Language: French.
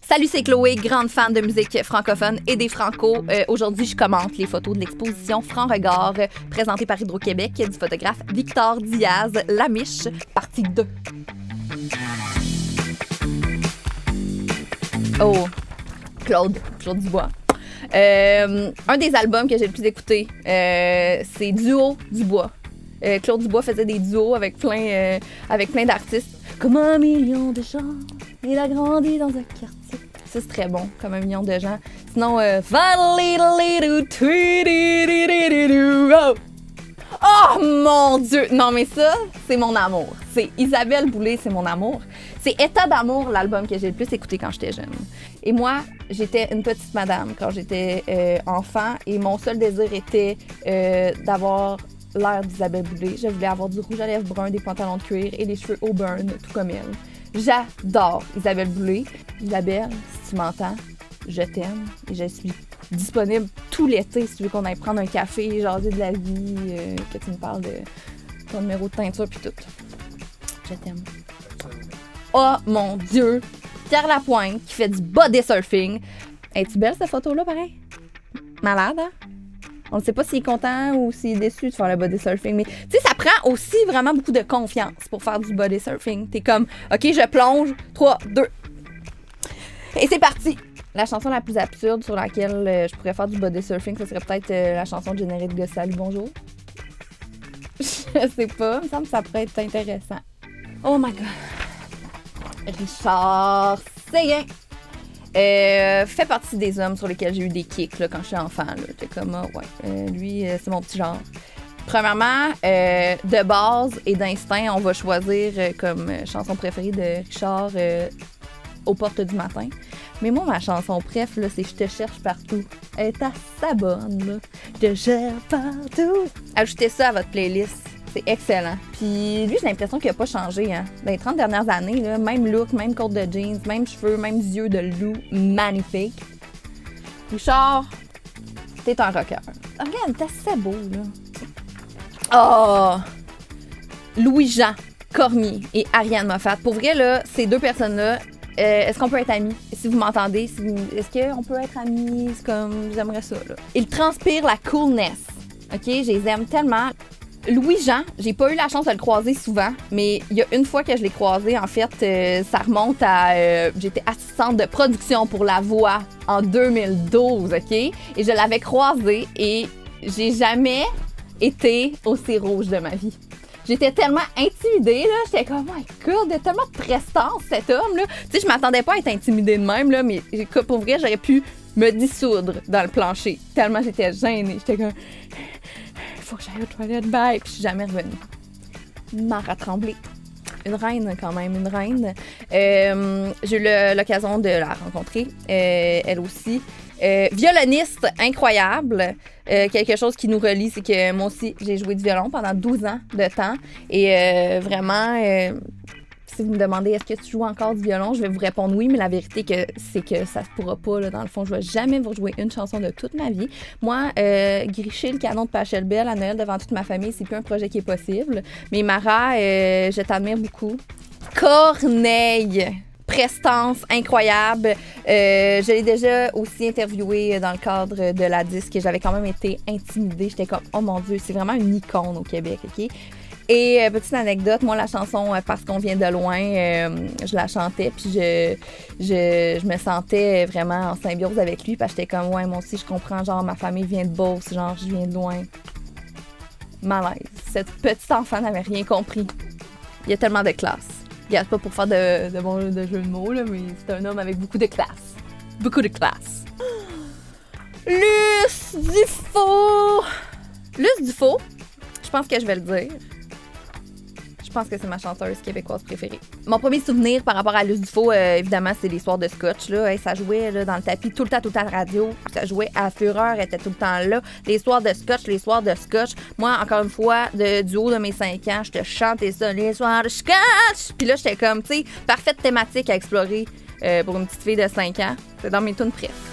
Salut, c'est Chloé, grande fan de musique francophone et des franco. Aujourd'hui, je commente les photos de l'exposition Franc Regard présentée par Hydro-Québec du photographe Victor Diaz, Lamiche, partie 2. Oh, Claude Dubois. Un des albums que j'ai le plus écouté, c'est Duo Dubois. Claude Dubois faisait des duos avec plein d'artistes. Comme 1 million de gens, il a grandi dans un quartier. Ça, c'est très bon, comme 1 million de gens. Sinon, oh mon Dieu! Non, mais ça, c'est mon amour. C'est Isabelle Boulay, c'est mon amour. C'est État d'amour, l'album que j'ai le plus écouté quand j'étais jeune. Et moi, j'étais une petite madame quand j'étais enfant et mon seul désir était d'avoir l'air d'Isabelle Boulay. Je voulais avoir du rouge à lèvres brun, des pantalons de cuir et les cheveux auburn, tout comme elle. J'adore Isabelle Boulay. Isabelle, si tu m'entends, je t'aime et je suis disponible tout l'été si tu veux qu'on aille prendre un café, jaser de la vie, que tu me parles de ton numéro de teinture puis tout. Je t'aime. Oh mon Dieu! Pierre Lapointe qui fait du body surfing. Es-tu belle cette photo-là, pareil? Malade, hein? On ne sait pas s'il est content ou s'il est déçu de faire le body surfing. Mais tu sais, ça prend aussi vraiment beaucoup de confiance pour faire du body surfing. T'es comme, OK, je plonge. 3, 2. Et c'est parti! La chanson la plus absurde sur laquelle je pourrais faire du body surfing, ce serait peut-être la chanson de générique de Salut, bonjour. Je sais pas, il me semble que ça pourrait être intéressant. Oh my God! Richard Séguin! Fait partie des hommes sur lesquels j'ai eu des kicks là, quand j'étais enfant. J'étais comme, lui, c'est mon petit genre. Premièrement, de base et d'instinct, on va choisir comme chanson préférée de Richard Aux portes du matin. Mais moi, ma chanson préf, là, c'est Je te cherche partout. Elle est assez bonne, là. Je te cherche partout. Ajoutez ça à votre playlist. C'est excellent. Puis lui, j'ai l'impression qu'il n'a pas changé. Hein. Dans les 30 dernières années, là, même look, même côte de jeans, même cheveux, même yeux de loup. Magnifique. Richard, t'es un rocker. Regarde, t'es assez beau, là. Oh! Louis-Jean Cormier et Ariane Moffat. Pour vrai, là, ces deux personnes-là, est-ce qu'on peut être amis? Si vous m'entendez, est-ce qu'on peut être amis? C'est comme, j'aimerais ça, là. Ils transpirent la coolness. OK? Je les aime tellement. Louis-Jean, j'ai pas eu la chance de le croiser souvent, mais il y a une fois que je l'ai croisé, en fait, ça remonte à... j'étais assistante de production pour La Voix en 2012, OK? Et je l'avais croisé et j'ai jamais été aussi rouge de ma vie. J'étais tellement intimidée, là. J'étais comme, oh my God, il y a tellement de prestance, cet homme-là. Tu sais, je m'attendais pas à être intimidée de même, là, mais pour vrai, j'aurais pu me dissoudre dans le plancher. Tellement j'étais gênée. J'étais comme... Faut que j'aille aux toilettes, bye. Puis je suis jamais revenue. Mara Tremblay. Une reine, quand même, une reine. J'ai eu l'occasion de la rencontrer, elle aussi. Violoniste incroyable. Quelque chose qui nous relie, c'est que moi aussi, j'ai joué du violon pendant 12 ans de temps. Et vraiment... si vous me demandez est-ce que tu joues encore du violon, je vais vous répondre oui, mais la vérité c'est que ça se pourra pas. Là, dans le fond, je vais jamais vous jouer une chanson de toute ma vie. Moi, gricher le canon de Pachelbel à Noël devant toute ma famille, c'est plus un projet qui est possible. Mais Mara, je t'admire beaucoup. Corneille! Prestance incroyable. Je l'ai déjà aussi interviewée dans le cadre de la disque et j'avais quand même été intimidée. J'étais comme, oh mon Dieu, c'est vraiment une icône au Québec, OK? Et petite anecdote, moi, la chanson « Parce qu'on vient de loin », je la chantais, puis je me sentais vraiment en symbiose avec lui, parce que j'étais comme « Ouais, moi aussi, je comprends, genre, ma famille vient de Beauce, genre, je viens de loin. » Malaise. Cette petite enfant n'avait rien compris. Il y a tellement de classe. Regarde, pas pour faire de jeux de mots, là, mais c'est un homme avec beaucoup de classe. Beaucoup de classe. Luce Dufault! Luce Dufault, je pense que je vais le dire. Je pense que c'est ma chanteuse québécoise préférée. Mon premier souvenir par rapport à Luce Dufault, évidemment, c'est les soirs de Scotch. Là. Ça jouait là, dans le tapis tout le temps à la radio. Ça jouait à Fureur, elle était tout le temps là. Les soirs de Scotch. Moi, encore une fois, du haut de mes 5 ans, je te chantais ça, les soirs de Scotch. Puis là, j'étais comme, tu sais, parfaite thématique à explorer pour une petite fille de 5 ans. C'est dans mes tunes préf.